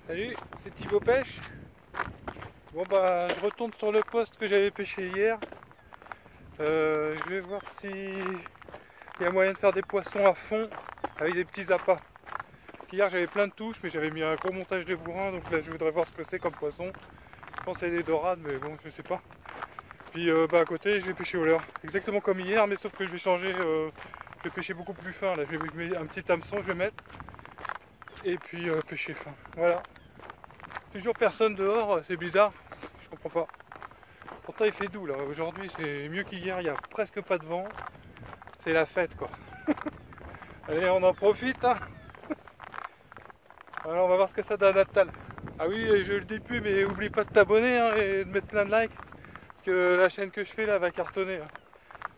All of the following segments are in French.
Salut, c'est Thibaut Pêche. Bon bah je retourne sur le poste que j'avais pêché hier. Je vais voir si il y a moyen de faire des poissons à fond avec des petits appâts. Hier j'avais plein de touches mais j'avais mis un gros montage de bourrin, donc là je voudrais voir ce que c'est comme poisson. Je pense que c'est des dorades mais bon je sais pas. Puis à côté je vais pêcher au leurre, exactement comme hier mais sauf que je vais changer, je vais pêcher beaucoup plus fin là. Je vais un petit hameçon, je vais mettre et puis pêcher fin. Voilà. Toujours personne dehors, c'est bizarre, je comprends pas. Pourtant il fait doux là, aujourd'hui c'est mieux qu'hier, il n'y a presque pas de vent. C'est la fête quoi. Allez on en profite hein. Alors on va voir ce que ça donne à Natal. Ah oui je le dis plus mais oublie pas de t'abonner hein, et de mettre plein de likes. Parce que la chaîne que je fais là va cartonner. Hein.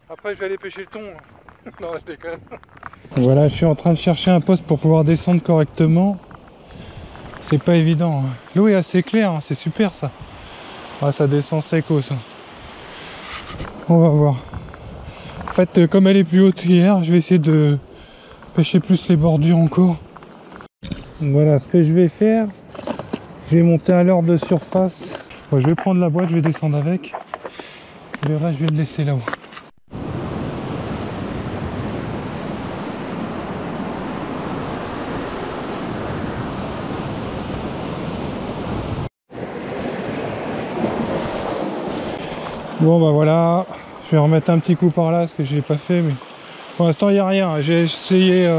Après je vais aller pêcher le thon. Hein. Non je déconne. Voilà je suis en train de chercher un poste pour pouvoir descendre correctement. C'est pas évident, l'eau est assez claire, c'est super ça. Ouais, ça descend seco ça. On va voir. En fait comme elle est plus haute hier, je vais essayer de pêcher plus les bordures encore. Voilà ce que je vais faire. Je vais monter à l'heure de surface. Bon, je vais prendre la boîte, je vais descendre avec. Le reste je vais le laisser là-haut. Bon bah voilà, je vais remettre un petit coup par là, ce que j'ai pas fait, mais pour l'instant il n'y a rien. J'ai essayé,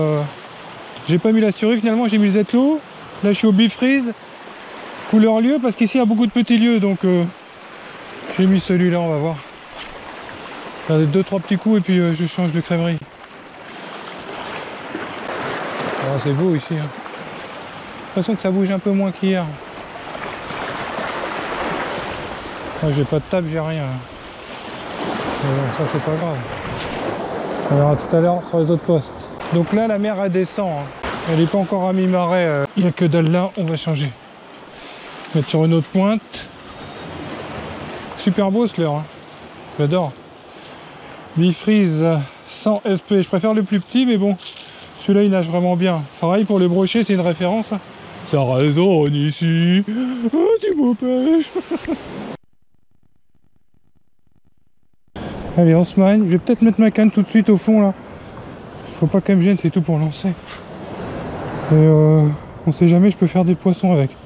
j'ai pas mis la survie finalement, j'ai mis le Z-Low. Là je suis au Bifreeze, couleur lieu, parce qu'ici il y a beaucoup de petits lieux, donc j'ai mis celui-là, on va voir. Faire 2-3 petits coups et puis je change de crèmerie. Oh, c'est beau ici. Hein. J'ai l'impression que ça bouge un peu moins qu'hier. J'ai pas de table, j'ai rien. Mais bon, ça c'est pas grave. On verra tout à l'heure sur les autres postes. Donc là la mer elle descend. Hein. Elle n'est pas encore à mi-marée. Il n'y a que dalle là, on va changer. Mettre sur une autre pointe. Super beau ce leurre. Hein. J'adore. Bifreeze 100 SP. Je préfère le plus petit mais bon. Celui-là il nage vraiment bien. Pareil pour les brochets, c'est une référence. Hein. Ça résonne ici. Oh Thibaut Pêche. Allez on se marine, je vais peut-être mettre ma canne tout de suite au fond là. Faut pas qu'elle me gêne, c'est tout pour lancer. Et on sait jamais, je peux faire des poissons avec.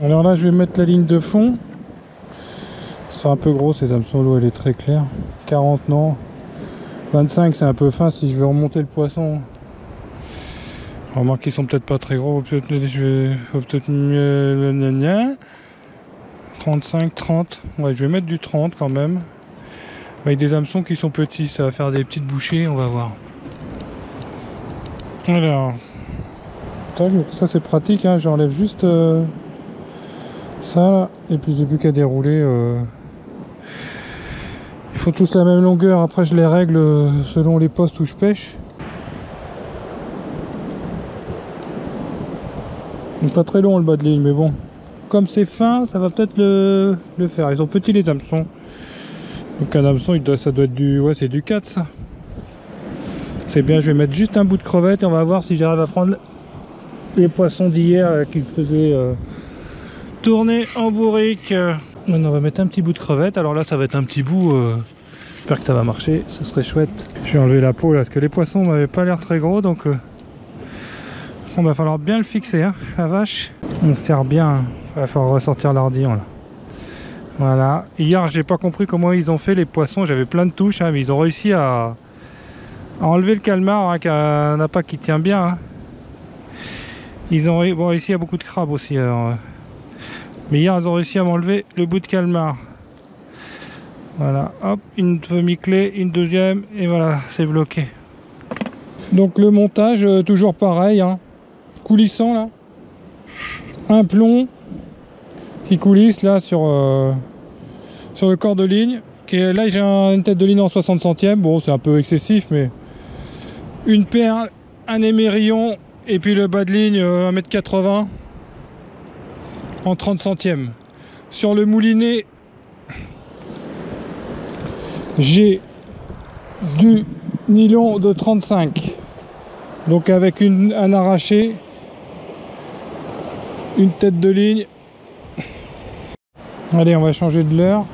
Alors là je vais mettre la ligne de fond. C'est un peu gros ces hameçons, l'eau elle est très claire. 40 non. 25 c'est un peu fin si je veux remonter le poisson. Remarque qu'ils sont peut-être pas très gros, peut-être mieux. 35, 30. Ouais je vais mettre du 30 quand même. Avec des hameçons qui sont petits, ça va faire des petites bouchées, on va voir. Alors. Ça c'est pratique, hein. J'enlève juste ça là, et puis j'ai plus qu'à dérouler. Ils font tous la même longueur, après je les règle selon les postes où je pêche. C'est pas très long le bas de ligne mais bon. Comme c'est fin, ça va peut-être le faire. Ils sont petits les hameçons. Donc un hameçon ça doit être du. Ouais c'est du 4 ça. C'est bien, je vais mettre juste un bout de crevette et on va voir si j'arrive à prendre les poissons d'hier qui faisaient tourner en bourrique. Maintenant on va mettre un petit bout de crevette. Alors là ça va être un petit bout. J'espère que ça va marcher, ce serait chouette. Je vais enlever la peau là parce que les poissons m'avaient pas l'air très gros, donc on va falloir bien le fixer hein, la vache. On se sert bien, il va falloir ressortir l'ardillon là. Voilà. Hier j'ai pas compris comment ils ont fait les poissons, j'avais plein de touches hein, mais ils ont réussi à enlever le calmar hein, qui a un appât qui tient bien. Hein. Ils ont bon ici il y a beaucoup de crabes aussi alors. Mais hier ils ont réussi à m'enlever le bout de calmar. Voilà, hop, une demi-clé, une deuxième, et voilà, c'est bloqué. Donc le montage, toujours pareil, hein, coulissant là. Un plomb qui coulisse là sur le corps de ligne. Là j'ai une tête de ligne en 60 centièmes, bon c'est un peu excessif mais une perle, un émerillon et puis le bas de ligne 1,80 m en 30 centièmes. Sur le moulinet, j'ai du nylon de 35, donc avec un arraché, une tête de ligne. Allez, on va changer de leurre.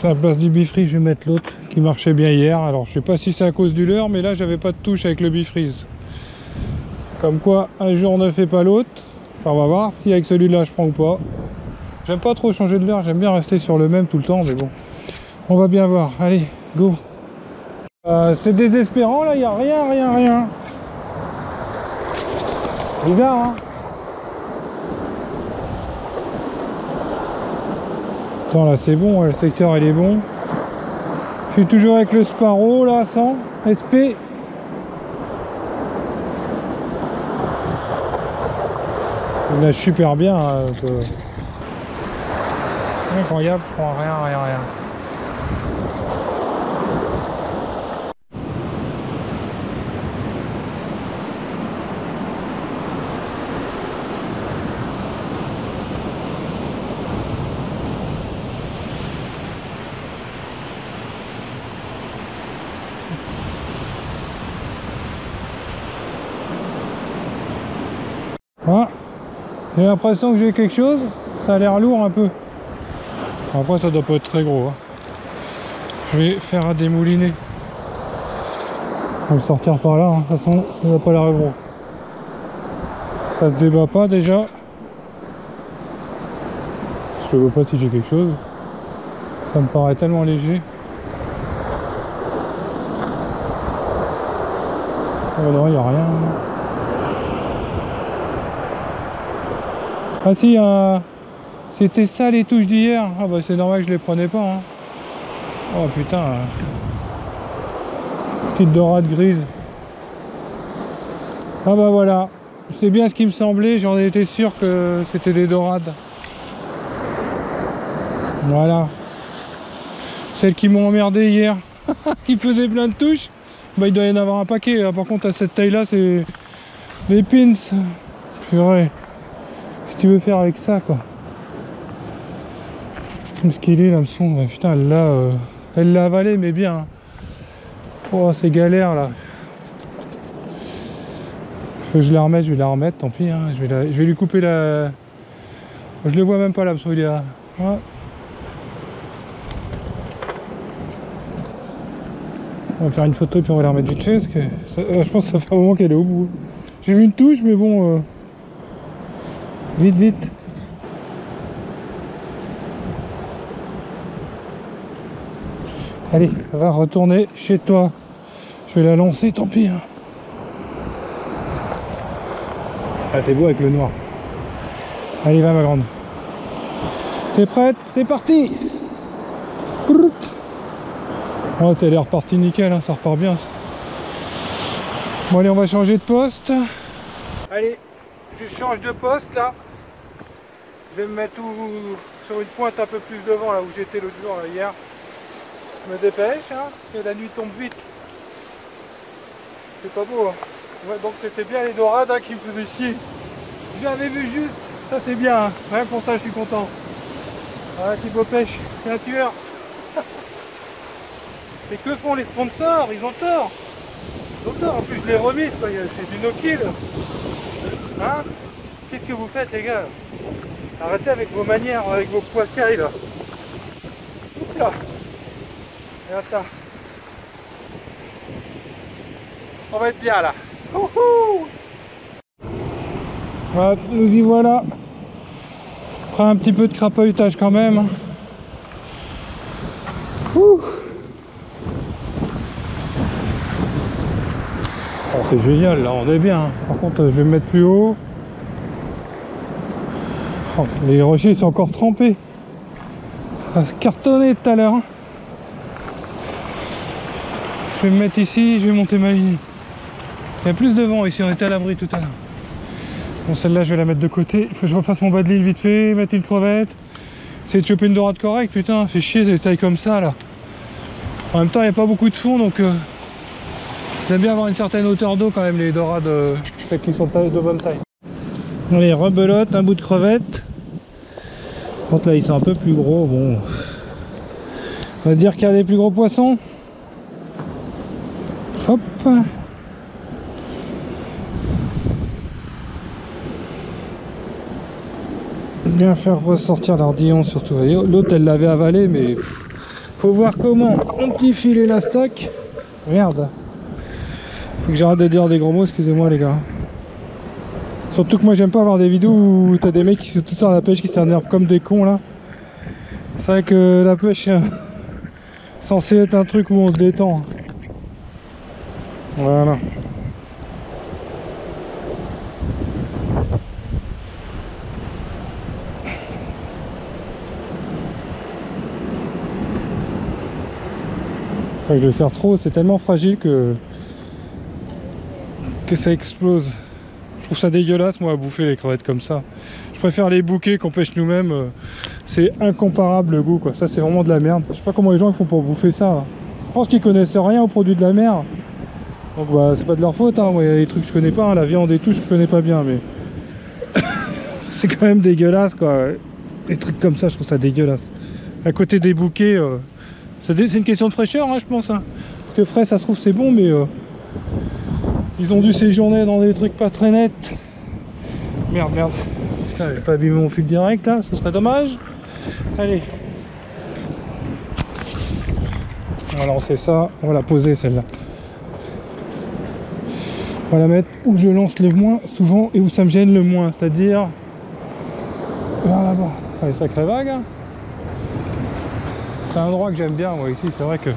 À la place du bifreeze, je vais mettre l'autre qui marchait bien hier. Alors je sais pas si c'est à cause du leurre, mais là j'avais pas de touche avec le bifreeze. Comme quoi un jour ne fait pas l'autre. Enfin, on va voir si avec celui-là je prends ou pas. J'aime pas trop changer de leurre, j'aime bien rester sur le même tout le temps, mais bon, on va bien voir. Allez, go. C'est désespérant là, il n'y a rien. Bizarre, hein. Attends, là c'est bon, le secteur il est bon. Je suis toujours avec le Sparrow là, 100 SP. Il nage super bien. Incroyable, je prends rien. Ah, j'ai l'impression que j'ai quelque chose, ça a l'air lourd un peu. Après ça doit pas être très gros, hein. Je vais faire un démouliné. On va le sortir par là, hein. De toute façon il va pas l'air gros. Ça se débat pas déjà. Je ne vois pas si j'ai quelque chose. Ça me paraît tellement léger. Oh non, il n'y a rien. Ah si, c'était ça les touches d'hier. Ah bah c'est normal que je les prenais pas, hein. Oh putain, petite dorade grise. Ah bah voilà, c'est bien ce qui me semblait, j'en étais sûr que c'était des dorades. Voilà, celles qui m'ont emmerdé hier, qui faisaient plein de touches. Bah il doit y en avoir un paquet. Par contre à cette taille là c'est des pins. Purée. Qu'est-ce que tu veux faire avec ça quoi? Qu'est-ce qu'il est l'hameçon? Putain elle l'a avalé mais bien. Oh c'est galère là. Faut que je la remette, je vais la remettre, tant pis hein. Je vais lui couper la... Je le vois même pas l'hameçon, il est là. Ouais. On va faire une photo et puis on va la remettre vite fait parce que je pense que ça fait un moment qu'elle est au bout. J'ai vu une touche mais bon vite. Allez, va retourner chez toi. Je vais la lancer, tant pis hein. Ah c'est beau avec le noir. Allez va ma grande. T'es prête? C'est parti. Oh, ça a l'air reparti nickel, hein, ça repart bien ça. Bon allez on va changer de poste. Allez, je change de poste là. Je vais me mettre sur une pointe un peu plus devant là où j'étais l'autre jour là, hier. Je me dépêche hein, parce que la nuit tombe vite. C'est pas beau hein. Ouais, donc c'était bien les dorades hein, qui me faisaient chier. Je l'avais vu juste, ça c'est bien, hein. Rien pour ça je suis content. Voilà qui beau pêche, c'est un tueur. Mais que font les sponsors? Ils ont tort. Ils ont tort, en plus je l'ai remis, c'est du no-kill. Hein? Qu'est-ce que vous faites les gars? Arrêtez avec vos manières, avec vos poiscailles là. Oups là. Regarde ça. On va être bien là. Voilà, nous y voilà. On prend un petit peu de crapahutage quand même. Oh, c'est génial là, on est bien. Par contre je vais me mettre plus haut. Oh, les rochers sont encore trempés. Ça va se cartonner tout à l'heure. Je vais me mettre ici, je vais monter ma ligne. Il y a plus de vent ici, on était à l'abri tout à l'heure. Bon celle-là je vais la mettre de côté. Il faut que je refasse mon bas de ligne vite fait, mettre une crevette. Essayer de choper une dorade correcte, putain, fait chier des tailles comme ça là. En même temps il n'y a pas beaucoup de fond donc J'aime bien avoir une certaine hauteur d'eau quand même, les dorades qui sont de bonne taille. Allez, rebelote, un bout de crevette. Contre là ils sont un peu plus gros, bon. On va se dire qu'il y a des plus gros poissons. Hop. Bien faire ressortir l'ardillon surtout. L'autre elle l'avait avalé, mais faut voir comment on petit filet la stock. Merde. Faut que j'arrête de dire des gros mots, excusez-moi les gars. Surtout que moi j'aime pas avoir des vidéos où t'as des mecs qui sont tous à la pêche qui s'énervent comme des cons là. C'est vrai que la pêche est censé être un truc où on se détend. Voilà. Quand je le serre trop, c'est tellement fragile que ça explose. Je trouve ça dégueulasse moi à bouffer les crevettes comme ça. Je préfère les bouquets qu'on pêche nous-mêmes. C'est incomparable le goût quoi. Ça c'est vraiment de la merde. Je sais pas comment les gens font pour bouffer ça. Je pense qu'ils connaissent rien aux produits de la mer. Donc bah c'est pas de leur faute hein. Moi il y a des trucs que je connais pas, hein. La viande et tout je connais pas bien mais c'est quand même dégueulasse quoi. Des trucs comme ça je trouve ça dégueulasse. À côté des bouquets, c'est une question de fraîcheur hein, je pense hein. Parce que frais ça se trouve c'est bon mais ils ont dû séjourner dans des trucs pas très nets. Merde. Putain, j'ai pas abîmé mon fil direct là, ce serait dommage. Allez. On va lancer ça, on va la poser celle-là. On va la mettre où je lance le moins souvent et où ça me gêne le moins, c'est-à-dire vers là-bas. Allez, sacrée vague. Hein. C'est un endroit que j'aime bien moi ici, c'est vrai que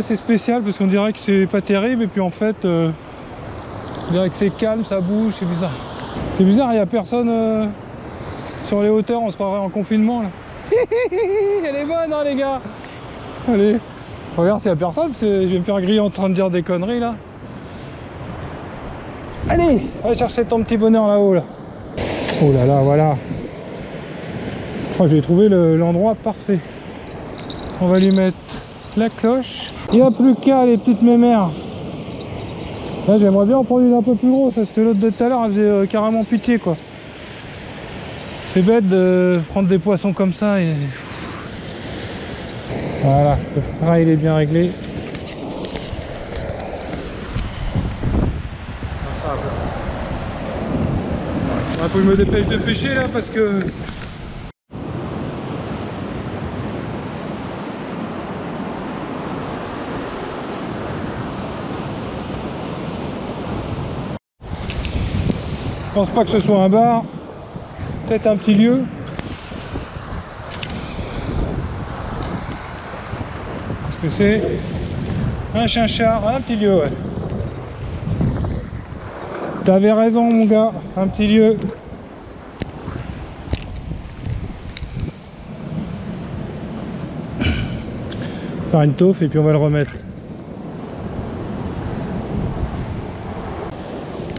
c'est spécial parce qu'on dirait que c'est pas terrible et puis en fait on dirait que c'est calme, ça bouge, c'est bizarre. C'est bizarre, il n'y a personne sur les hauteurs, on se croirait en confinement là. Elle est bonne hein les gars. Allez, regarde s'il n'y a personne, je vais me faire griller en train de dire des conneries là. Allez, va chercher ton petit bonheur là-haut là. Oh là là, voilà. Oh, j'ai trouvé l'endroit parfait. On va lui mettre la cloche. Il n'y a plus qu'à les petites mémères. Là j'aimerais bien en prendre une un peu plus grosse parce que l'autre de tout à l'heure elle faisait carrément pitié quoi. C'est bête de prendre des poissons comme ça et... Voilà, le frein il est bien réglé. Il faut que je me dépêche de pêcher là parce que... Je pense pas que ce soit un bar, peut-être un petit lieu. Parce que c'est un chinchard, un petit lieu, ouais. T'avais raison mon gars, un petit lieu. Faire une taufe et puis on va le remettre.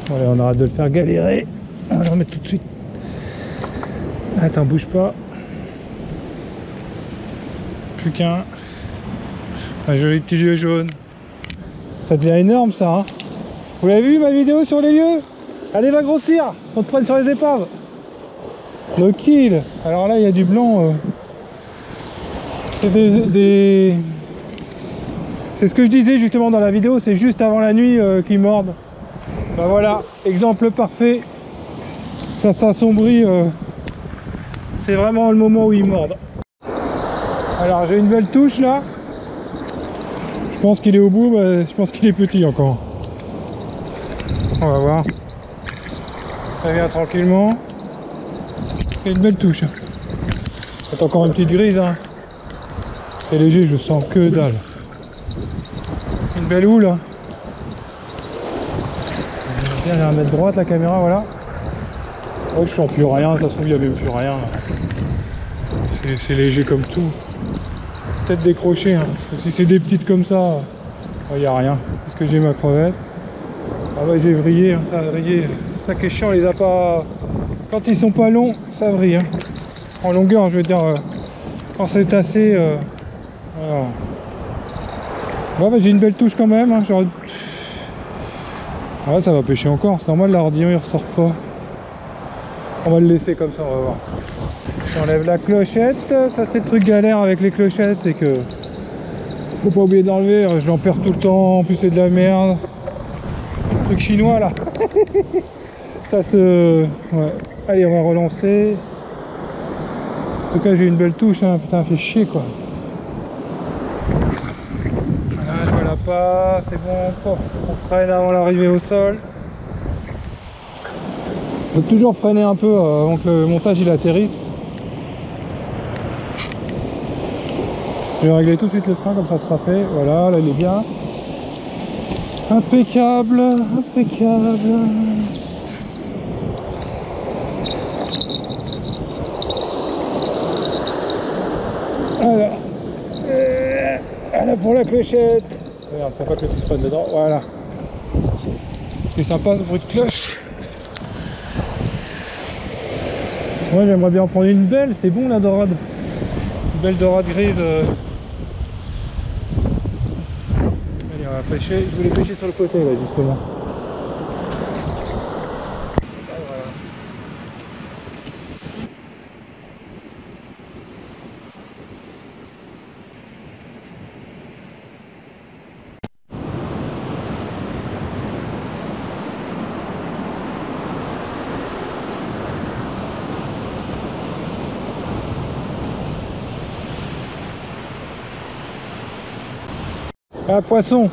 Allez, on arrête de le faire galérer. On va le remettre tout de suite. Attends, bouge pas. Plus qu'un. Un joli petit lieu jaune. Ça devient énorme ça. Hein. Vous l'avez vu ma vidéo sur les lieux? Allez, va grossir. On te prenne sur les épaves. Le kill. Alors là, il y a du blanc. C'est c'est ce que je disais justement dans la vidéo. C'est juste avant la nuit qu'ils mordent. Ben voilà, exemple parfait. Ça s'assombrit. C'est vraiment le moment où ils mordent. Alors j'ai une belle touche là. Je pense qu'il est au bout, mais je pense qu'il est petit encore. On va voir. Ça vient tranquillement. C'est une belle touche. C'est encore une petite grise. Hein. C'est léger, je sens que dalle. Une belle houle. Hein. Je vais la mettre droite la caméra, voilà. Oh, je sens plus rien, ça se trouve il n'y a même plus rien. C'est léger comme tout. Peut-être décroché, hein, parce que si c'est des petites comme ça, il n'y a rien. Parce que j'ai ma crevette. Ah bah j'ai vrillé, hein, ça a vrillé. C'est ça qui est chiant, les a pas. Quand ils sont pas longs, ça vrille. Hein. En longueur, je veux dire, quand c'est assez. Voilà. Ouais, bah, j'ai une belle touche quand même. Hein, genre... Ouais, ça va pêcher encore. C'est normal, l'ardillon il ressort pas. On va le laisser comme ça, on va voir. J'enlève la clochette. Ça, c'est le truc galère avec les clochettes, c'est que faut pas oublier d'enlever. Je l'en perds tout le temps. En plus, c'est de la merde. Le truc chinois là. Ça se. Ouais. Allez, on va relancer. En tout cas, j'ai une belle touche. Hein. Putain, fait chier quoi. Voilà, je vois la passe. C'est bon. On freine avant l'arrivée au sol. Faut toujours freiner un peu avant que le montage il atterrisse. Je vais régler tout de suite le frein comme ça sera fait. Voilà, là il est bien. Impeccable, impeccable. Voilà. Voilà pour la clochette. Regarde, faut pas que le fils passe dedans. Voilà. C'est sympa ce bruit de cloche. Moi j'aimerais bien en prendre une belle, c'est bon la dorade. Une belle dorade grise. Allez, on va pêcher. Je voulais pêcher sur le côté là justement. Ah, poisson.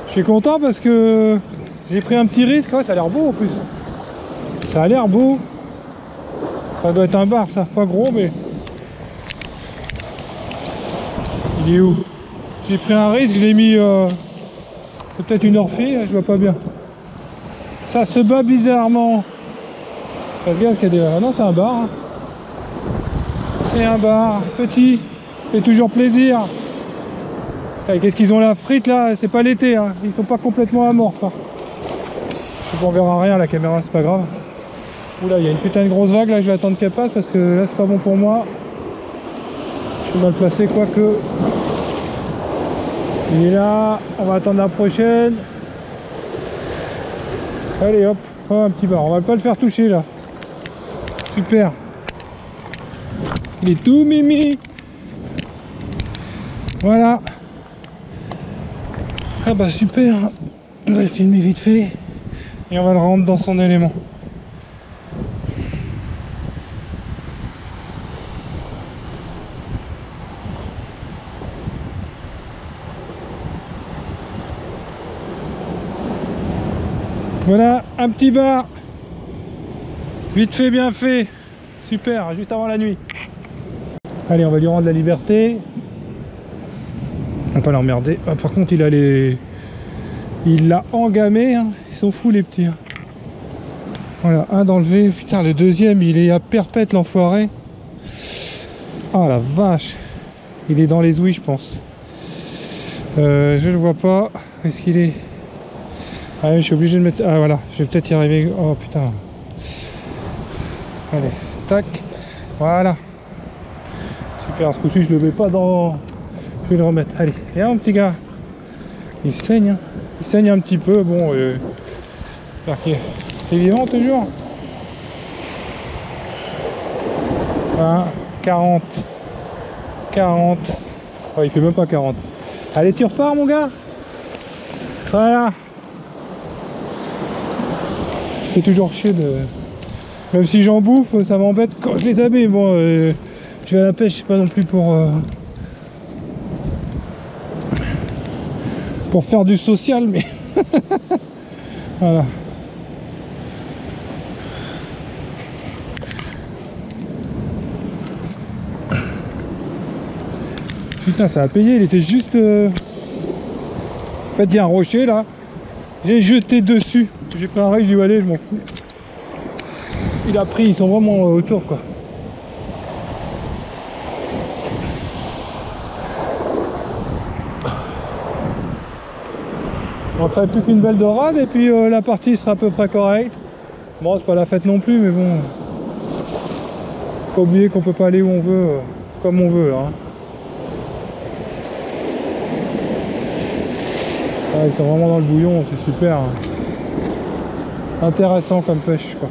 Je suis content parce que j'ai pris un petit risque. Ouais, ça a l'air beau en plus. Ça a l'air beau. Ça doit être un bar, ça. Pas gros, mais... Il est où? J'ai pris un risque, je l'ai mis... C'est peut-être une orphée, là, je vois pas bien. Ça se bat bizarrement. Faites gaffe qu'il y a des... Ah non, c'est un bar. Hein. C'est un bar. Petit. Fait toujours plaisir. Qu'est-ce qu'ils ont la frite là? C'est pas l'été, hein. Ils sont pas complètement amorphes. Hein. On verra rien à la caméra, c'est pas grave. Oula, il y a une putain de grosse vague là, je vais attendre qu'elle passe parce que là c'est pas bon pour moi. Je suis mal placé, quoique. Il est là, on va attendre la prochaine. Allez hop, oh, un petit bar, on va pas le faire toucher là. Super. Il est tout mimi. Voilà. Ah bah super, on va le filmer vite fait et on va le rendre dans son élément. Voilà, un petit bar. Vite fait, bien fait. Super, juste avant la nuit. Allez, on va lui rendre la liberté. On va pas l'emmerder. Ah, par contre, il l'a engamé. Hein. Ils sont fous les petits. Hein. Voilà, un d'enlevé. Putain, le deuxième, il est à perpète l'enfoiré. Ah la vache. Il est dans les ouïes, je pense. Je le vois pas. Où est-ce qu'il est? Ah, je suis obligé de mettre. Ah voilà, je vais peut-être y arriver. Oh putain. Allez, tac. Voilà. Super, ce coup-ci, je le mets pas dans. Je vais le remettre. Allez, viens mon petit gars. Il saigne, hein. Il saigne un petit peu. Bon, c'est vivant toujours. Hein, 40. 40. Oh, il fait même pas 40. Allez, tu repars mon gars. Voilà. C'est toujours chier de... Même si j'en bouffe, ça m'embête quand je les abîme. Bon, je vais à la pêche, c'est pas non plus pour faire du social, mais... Voilà. Putain, ça a payé, il était juste... En fait, il y a un rocher là. J'ai jeté dessus. J'ai pris un règle, j'ai dit allez, je m'en fous. Il a pris, ils sont vraiment autour quoi. On ferait plus qu'une belle dorade et puis la partie sera à peu près correcte. Bon, c'est pas la fête non plus, mais bon. Faut pas oublier qu'on peut pas aller où on veut, comme on veut. Hein. Ah, ils sont vraiment dans le bouillon, c'est super. Intéressant comme pêche quoi.